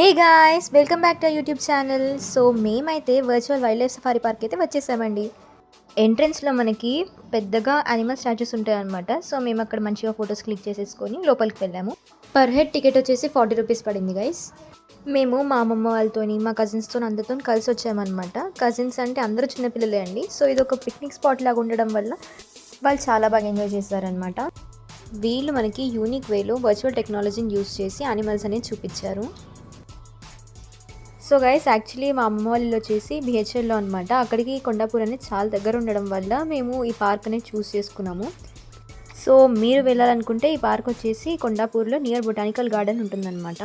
Hey guys, welcome back to YouTube channel. So మేమైతే virtual wildlife safari park అయితే వచ్చేసామండి. ఎంట్రన్స్లో మనకి పెద్దగా యానిమల్ స్టాచ్యూస్ ఉంటాయన్నమాట. సో మేము అక్కడ మంచిగా ఫొటోస్ క్లిక్ చేసేసుకొని లోపలికి వెళ్ళాము. పర్ హెడ్ టికెట్ వచ్చేసి 40 రూపీస్ పడింది గైస్. మేము మా అమ్మమ్మ వాళ్ళతోని మా కజిన్స్తో అందరితో కలిసి వచ్చామన్నమాట. కజిన్స్ అంటే అందరూ చిన్నపిల్లలే అండి. సో ఇది ఒక పిక్నిక్ స్పాట్ లాగా ఉండడం వల్ల వాళ్ళు చాలా బాగా ఎంజాయ్ చేశారనమాట. వీళ్ళు మనకి యూనిక్ వేలో వర్చువల్ టెక్నాలజీని యూస్ చేసి యానిమల్స్ అనేది చూపించారు. సో గైస్, యాక్చువల్లీ మా అమ్మ వాళ్ళు వచ్చేసి బిహెచ్ఎల్లో అనమాట. అక్కడికి కొండాపూర్ అనేది చాలా దగ్గర ఉండడం వల్ల మేము ఈ పార్క్ అనేది చూస్ చేసుకున్నాము. సో మీరు వెళ్ళాలనుకుంటే ఈ పార్క్ వచ్చేసి కొండాపూర్లో నియర్ బొటానికల్ గార్డెన్ ఉంటుందన్నమాట.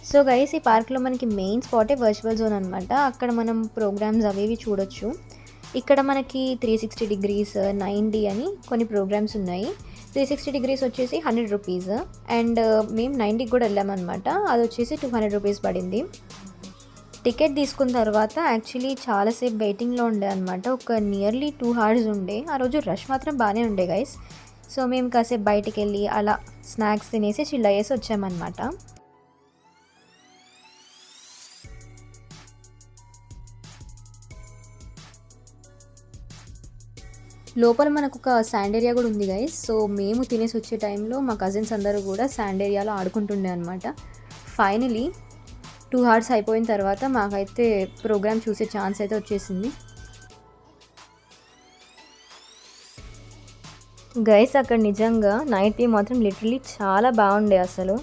సో గైస్, ఈ పార్క్లో మనకి మెయిన్ స్పాటే వర్చువల్ జోన్ అనమాట. అక్కడ మనం ప్రోగ్రామ్స్ అవేవి చూడొచ్చు. ఇక్కడ మనకి 360 డిగ్రీస్ 90 అని కొన్ని ప్రోగ్రామ్స్ ఉన్నాయి. 360 డిగ్రీస్ వచ్చేసి 100 రూపీస్ అండ్ మేము 90కి కూడా వెళ్ళామన్నమాట. అది వచ్చేసి 200 రూపీస్ పడింది. టికెట్ తీసుకున్న తర్వాత యాక్చువల్లీ చాలాసేపు వెయిటింగ్లో ఉండే అనమాట. ఒక నియర్లీ 2 hours ఉండే. ఆ రోజు రష్ మాత్రం బాగానే ఉండే గైస్. సో మేము కాసేపు బయటికి వెళ్ళి అలా స్నాక్స్ తినేసి చిల్ అయ్యేసి వచ్చామన్నమాట. లోపల మనకు ఒక శాండ్ ఏరియా కూడా ఉంది గైస్. సో మేము తినేసి వచ్చే టైంలో మా కజిన్స్ అందరూ కూడా శాండ్ ఏరియాలో ఆడుకుంటుండే అనమాట. ఫైనలీ 2 hours అయిపోయిన తర్వాత మాకైతే ప్రోగ్రామ్ చూసే ఛాన్స్ అయితే వచ్చేసింది. గైస్, అక్కడ నిజంగా నైట్ వ్యూ మాత్రం లిటరలీ చాలా బాగుండే అసలు.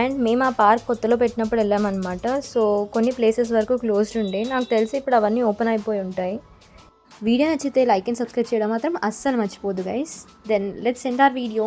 అండ్ మేము ఆ పార్క్ కొత్తలో పెట్టినప్పుడు వెళ్ళామన్నమాట. సో కొన్ని ప్లేసెస్ వరకు క్లోజ్డ్ ఉండే. నాకు తెలిసి ఇప్పుడు అవన్నీ ఓపెన్ అయిపోయి ఉంటాయి. వీడియో నచ్చితే లైక్ అండ్ సబ్స్క్రైబ్ చేయడం మాత్రం అస్సలు మర్చిపోదు guys. Then let's end our video.